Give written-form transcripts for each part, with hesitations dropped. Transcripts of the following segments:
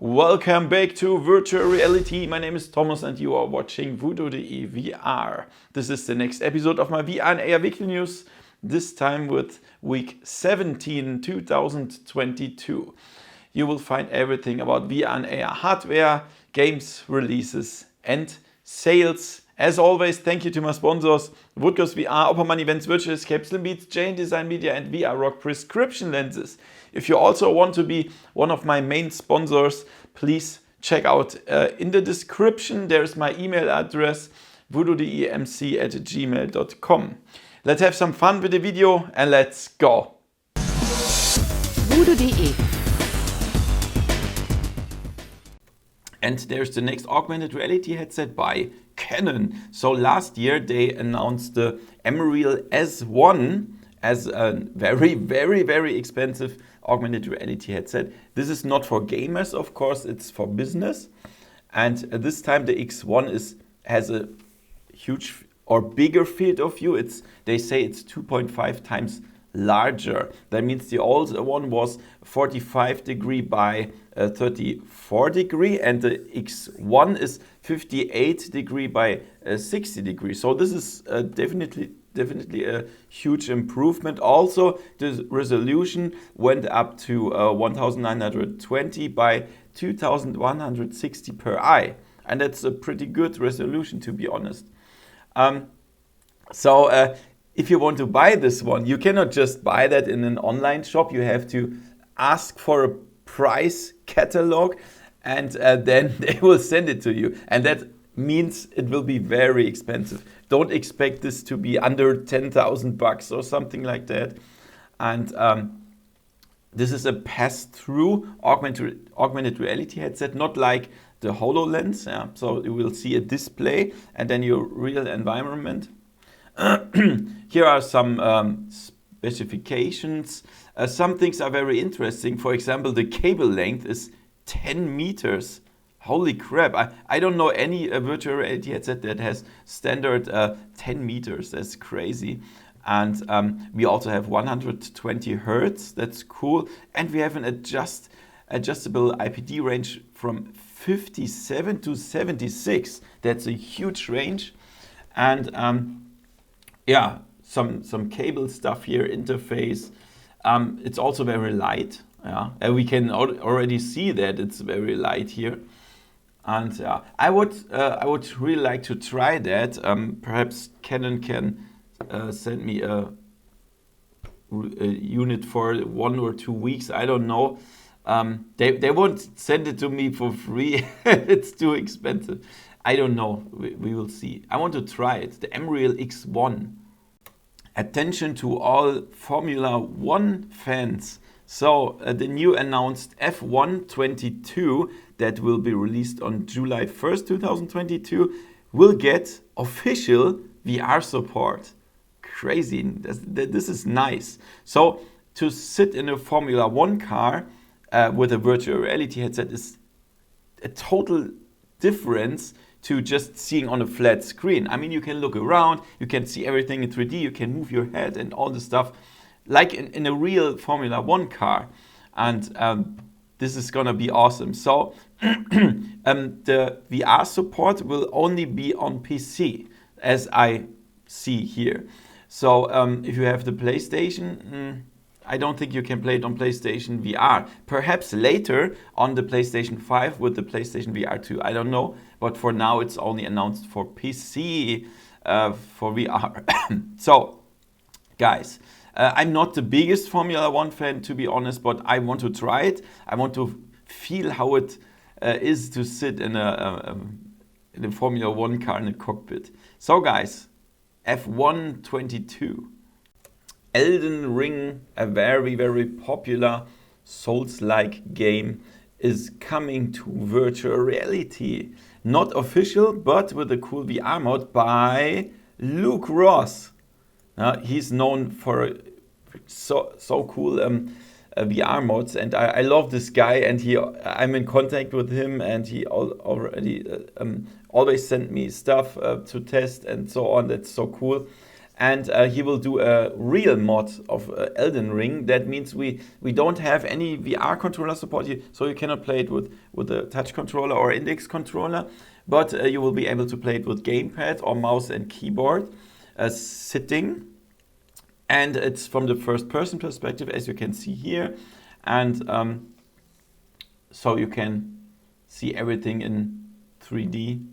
Welcome back to virtual reality. My name is Thomas and you are watching VoodooDE VR. This is the next episode of my VR and AR weekly news, this time with week 17, 2022. You will find everything about VR and AR hardware, games, releases and sales. As always, thank you to my sponsors, VoodooDE VR, Opperman Events, Virtual Escape, Slim Beats, Jane Design Media and VR Rock prescription lenses. If you also want to be one of my main sponsors, please check out in the description. There's my email address, voodoodemc@gmail.com. Let's have some fun with the video and let's go. VoodooDE. And there's the next augmented reality headset by Canon. So last year they announced the Mreal S1 as a very expensive augmented reality headset. This is not for gamers, of course, it's for business. And this time the X1 has a huge or bigger field of view. They say it's 2.5 times larger. That means the old one was 45 degree by 34 degree and the X1 is 58 degree by 60 degree. So this is definitely a huge improvement. Also, the resolution went up to 1920 by 2160 per eye. And that's a pretty good resolution, to be honest. If you want to buy this one, you cannot just buy that in an online shop. You have to ask for a price catalog and then they will send it to you. And that means it will be very expensive. Don't expect this to be under 10,000 bucks or something like that. And this is a pass-through augmented reality headset, not like the HoloLens. Yeah? So you will see a display and then your real environment. Here are some specifications. Some things are very interesting. For example, the cable length is 10 meters. Holy crap, I don't know any virtual reality headset that has standard 10 meters. That's crazy. And we also have 120 hertz. That's cool. And we have an adjustable IPD range from 57 to 76. That's a huge range. And yeah, some cable stuff here, interface. It's also very light. Yeah, and we can already see that it's very light here. And I would really like to try that. Perhaps Canon can send me a unit for 1 or 2 weeks. I don't know. They won't send it to me for free. It's too expensive. I don't know. We will see. I want to try it. The Mreal X1. Attention to all Formula 1 fans. So the new announced F122 that will be released on July 1st, 2022 will get official VR support. Crazy. This is nice. So to sit in a Formula 1 car with a virtual reality headset is a total difference to just seeing on a flat screen. I mean, you can look around, you can see everything in 3D, you can move your head and all the stuff like in a real Formula 1 car. And this is gonna be awesome. So the VR support will only be on PC, as I see here. So if you have the PlayStation, I don't think you can play it on PlayStation VR. Perhaps later on the PlayStation 5 with the PlayStation VR 2, I don't know. But for now, it's only announced for PC, for VR. So, guys, I'm not the biggest Formula 1 fan, to be honest, but I want to try it. I want to feel how it is to sit in a Formula 1 car in a cockpit. So, guys, F122. Elden Ring, a very popular Souls-like game, is coming to virtual reality. Not official, but with a cool VR mod by Luke Ross. He's known for so cool VR mods, and I love this guy. And I'm in contact with him, and he already always sent me stuff to test and so on. That's so cool. and he will do a real mod of Elden Ring. That means we don't have any VR controller support here, so you cannot play it with a touch controller or index controller, but you will be able to play it with gamepad or mouse and keyboard sitting. And it's from the first person perspective, as you can see here. And so you can see everything in 3D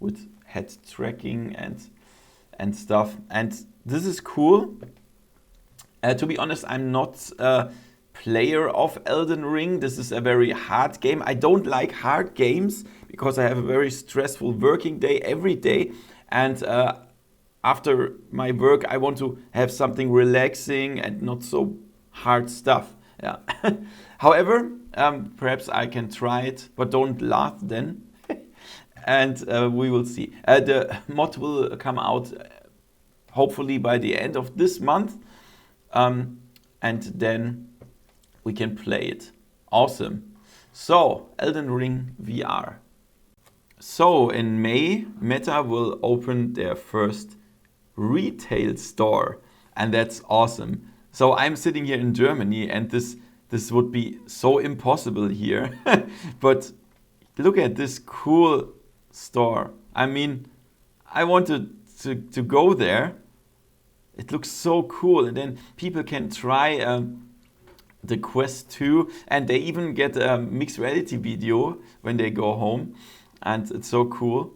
with head tracking and stuff. And this is cool. To be honest, I'm not a player of Elden Ring. This is a very hard game. I don't like hard games because I have a very stressful working day every day. And after my work, I want to have something relaxing and not so hard stuff. Yeah. However, perhaps I can try it, but don't laugh then. And we will see. The mod will come out hopefully by the end of this month. And then we can play it. Awesome. So, Elden Ring VR. So, in May, Meta will open their first retail store. And that's awesome. So, I'm sitting here in Germany, and this would be so impossible here. But look at this cool store. I mean, I wanted to go there. It looks so cool, and then people can try the Quest 2, and they even get a mixed reality video when they go home, and it's so cool.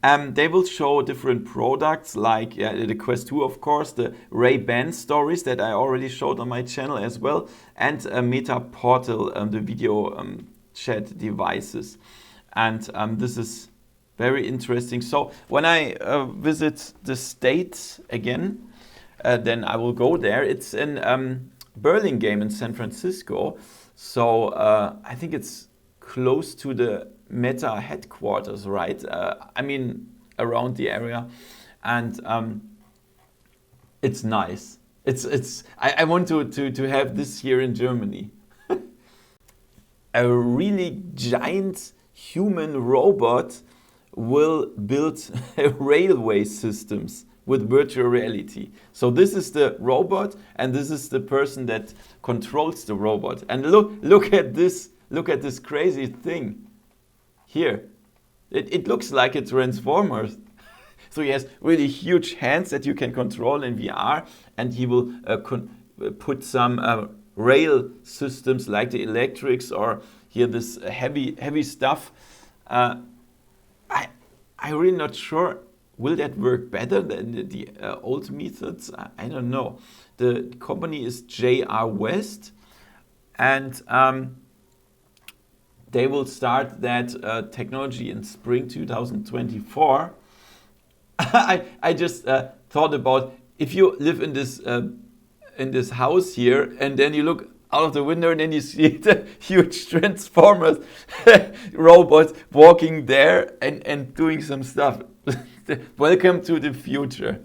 They will show different products like the Quest 2, of course, the Ray-Ban stories that I already showed on my channel as well, and Meta Portal, the video chat devices. And this is very interesting. So when I visit the States again, then I will go there. It's in Burlingame in San Francisco. So I think it's close to the Meta headquarters, right? I mean, around the area. And it's nice. I want to have this here in Germany. A really giant human robot will build railway systems with virtual reality. So this is the robot, and this is the person that controls the robot. And look at this crazy thing here. It looks like a transformer. So he has really huge hands that you can control in VR, and he will put some rail systems like the electrics or here this heavy stuff. I'm really not sure. Will that work better than the old methods? I don't know. The company is JR West, and they will start that technology in spring 2024. I just thought about if you live in this house here, and then you look out of the window and then you see the huge transformers robots walking there and doing some stuff. Welcome to the future.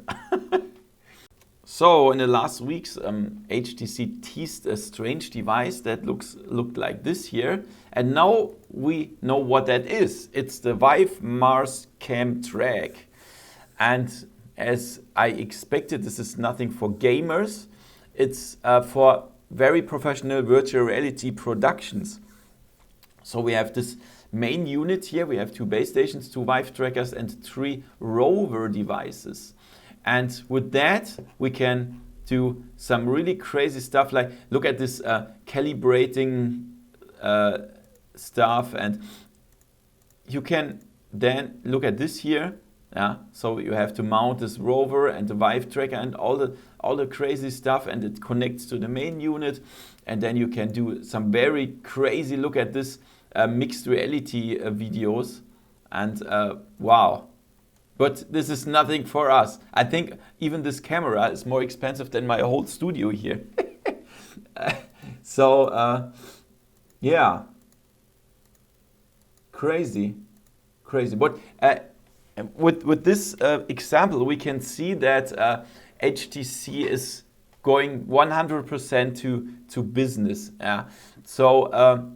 So in the last weeks, HTC teased a strange device that looked like this here, and now we know what that is. It's the Vive Mars CamTrack, and as I expected, this is nothing for gamers. It's for very professional virtual reality productions. So we have this main unit here. We have 2 base stations, 2 Vive trackers, and 3 rover devices. And with that, we can do some really crazy stuff. Like look at this calibrating stuff, and you can then look at this here. Yeah, so you have to mount this rover and the Vive tracker and all the crazy stuff, and it connects to the main unit, and then you can do some very crazy look at this mixed reality videos, and wow. But this is nothing for us. I think even this camera is more expensive than my whole studio here. So yeah, crazy. But with this example, we can see that HTC is going 100% to business. So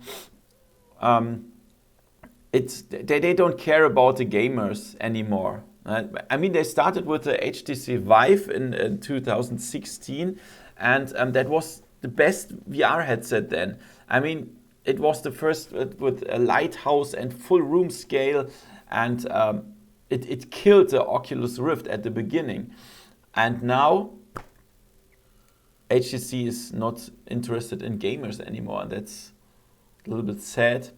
they don't care about the gamers anymore. I mean, they started with the HTC Vive in 2016, and that was the best VR headset then. I mean, it was the first with a lighthouse and full room scale, and it killed the Oculus Rift at the beginning. And now HTC is not interested in gamers anymore. That's a little bit sad.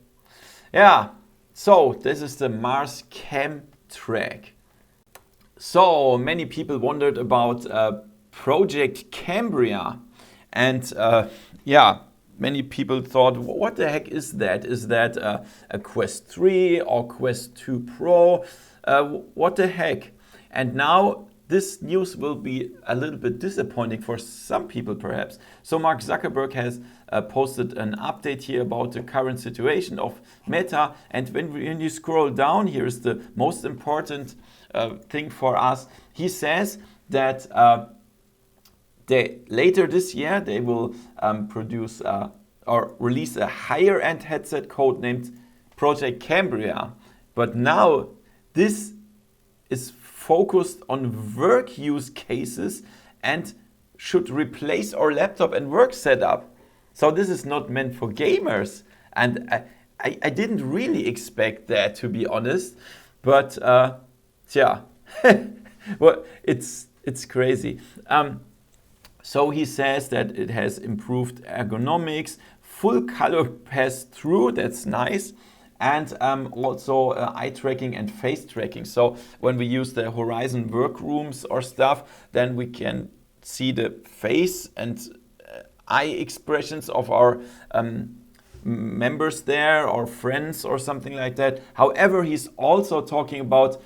Yeah, so this is the Mars CamTrack. So many people wondered about Project Cambria, and yeah, many people thought, what the heck is that? Is that a Quest 3 or Quest 2 Pro? What the heck? And now this news will be a little bit disappointing for some people perhaps. So Mark Zuckerberg has posted an update here about the current situation of Meta. And when you scroll down, here is the most important thing for us. He says that later this year they will produce or release a higher end headset codenamed Project Cambria. But now this is focused on work use cases and should replace our laptop and work setup. So this is not meant for gamers. And I didn't really expect that, to be honest. But yeah, well, it's crazy. So he says that it has improved ergonomics, full color pass-through, that's nice, and also eye tracking and face tracking. So when we use the Horizon workrooms or stuff, then we can see the face and eye expressions of our members there or friends or something like that. However, he's also talking about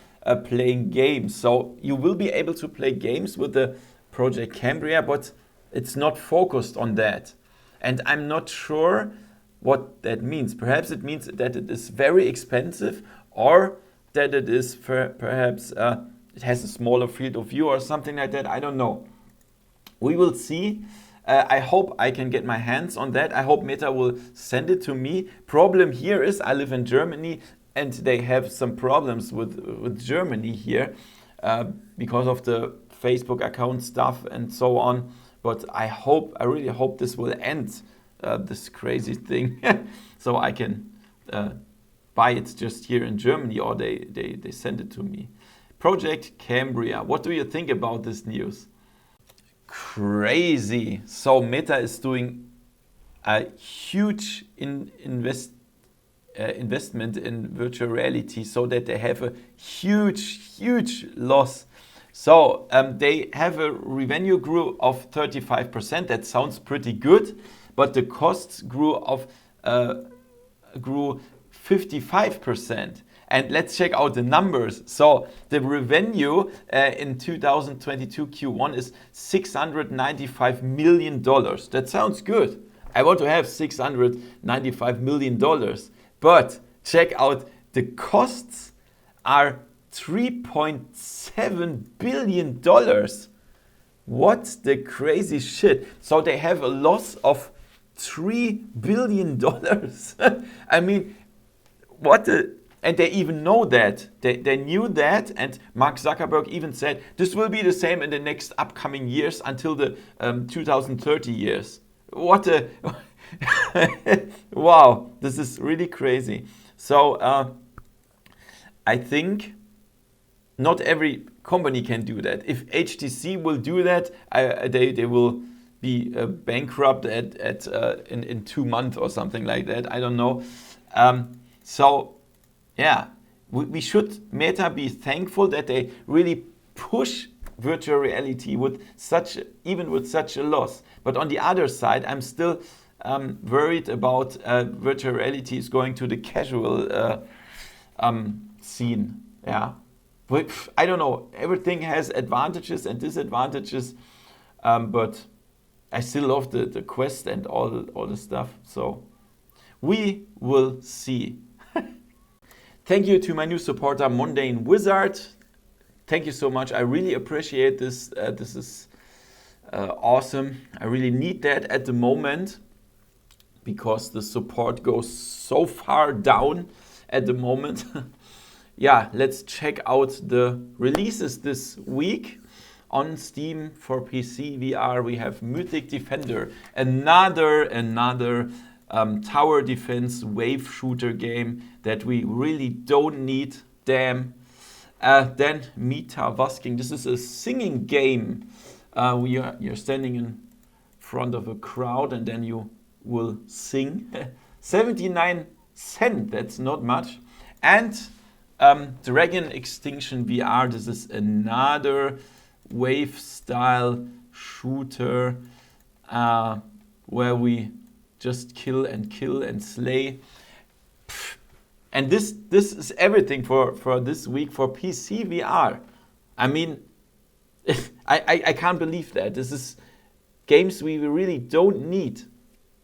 playing games. So you will be able to play games with the Project Cambria, but it's not focused on that. And I'm not sure what that means. Perhaps it means that it is very expensive, or that it is perhaps it has a smaller field of view or something like that. I don't know. We will see. I hope I can get my hands on that. I hope Meta will send it to me. Problem here is I live in Germany and they have some problems with Germany here because of the Facebook account stuff and so on. But I really hope this will end this crazy thing so I can buy it just here in Germany, or they send it to me. Project Cambria. What do you think about this news? Crazy. So Meta is doing a huge investment in virtual reality so that they have a huge loss. So they have a revenue grew of 35%. That sounds pretty good, but the costs grew 55%. And let's check out the numbers. So the revenue in 2022 Q1 is $695 million. That sounds good. I want to have $695 million. But check out the costs are $3.7 billion. What the crazy shit. So they have a loss of $3 billion. I mean, what the... And they even know that. They knew that, and Mark Zuckerberg even said, this will be the same in the next upcoming years until the 2030 years. What a... Wow, this is really crazy. So I think not every company can do that. If HTC will do that, they will be bankrupt in 2 months or something like that. I don't know. So yeah, we should Meta be thankful that they really push virtual reality with such a loss. But on the other side, I'm still worried about virtual reality is going to the casual scene. Yeah, but I don't know. Everything has advantages and disadvantages, but I still love the Quest and all the stuff. So we will see. Thank you to my new supporter, Mundane Wizard. Thank you so much. I really appreciate this. This is awesome. I really need that at the moment because the support goes so far down at the moment. yeah, let's check out the releases this week. On Steam for PC VR, we have Mythic Defender, another tower defense wave shooter game that we really don't need. Damn. Then Meta Vasking. This is a singing game. You're standing in front of a crowd and then you will sing. 79 cents. That's not much. And Dragon Extinction VR. This is another wave style shooter where we just kill and slay. And this is everything for this week for PC VR. I mean, I can't believe that. This is games we really don't need.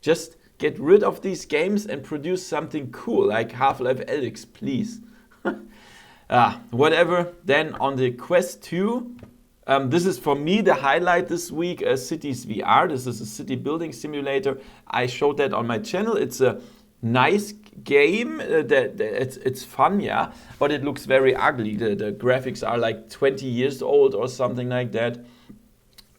Just get rid of these games and produce something cool like Half-Life Alyx, please. Whatever. Then on the Quest 2, this is for me the highlight this week, Cities VR. This is a city building simulator. I showed that on my channel. It's a nice game. It's fun, yeah, but it looks very ugly. The graphics are like 20 years old or something like that.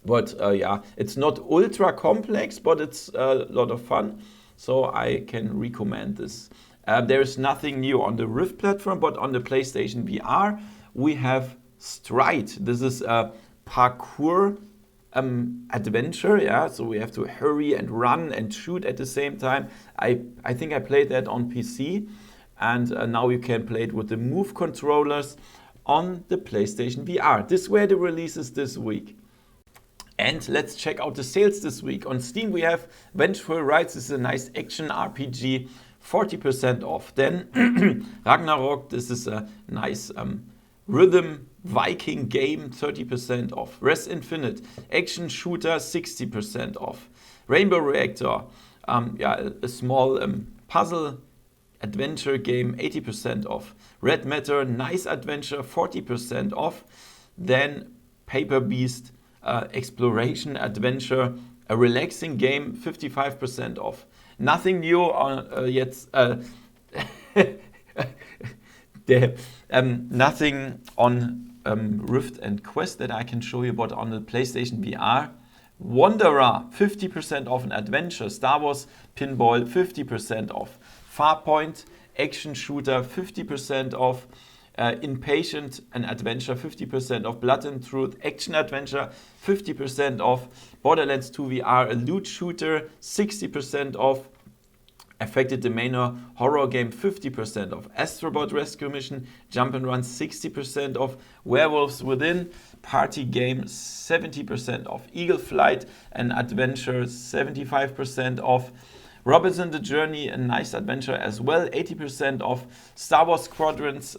But yeah, it's not ultra complex, but it's a lot of fun. So I can recommend this. There is nothing new on the Rift platform, but on the PlayStation VR, we have Stride. This is a parkour adventure, yeah, so we have to hurry and run and shoot at the same time. I think I played that on PC, and now you can play it with the Move controllers on the PlayStation VR. This were the releases this week. And let's check out the sales this week. On Steam we have Vengeful Rites. This is a nice action RPG, 40% off. Then Ragnarok, this is a nice rhythm Viking game, 30% off. Res Infinite, action shooter, 60% off. Rainbow Reactor, a small puzzle adventure game, 80% off. Red Matter, nice adventure, 40% off. Then Paper Beast, exploration adventure, a relaxing game, 55% off. Nothing new on yet. Nothing on Rift and Quest that I can show you, but on the PlayStation VR, Wanderer, 50% off an adventure. Star Wars Pinball, 50% off. Farpoint, action shooter, 50% off. Impatient, an adventure, 50% off. Blood and Truth, action adventure, 50% off. Borderlands 2 VR, a loot shooter, 60% off. Affected Domainer, horror game, 50% off. Astrobot Rescue Mission, Jump and Run, 60% off. Werewolves Within, party game, 70% off. Eagle Flight, an adventure, 75% off. Robinson the Journey, a nice adventure as well, 80% off. Star Wars Squadrons,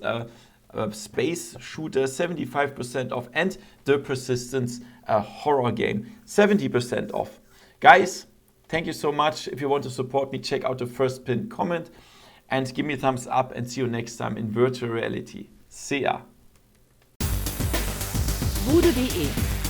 space shooter, 75% off. And The Persistence, a horror game, 70% off. Guys, thank you so much. If you want to support me, check out the first pinned comment and give me a thumbs up, and see you next time in virtual reality. See ya. VoodooDE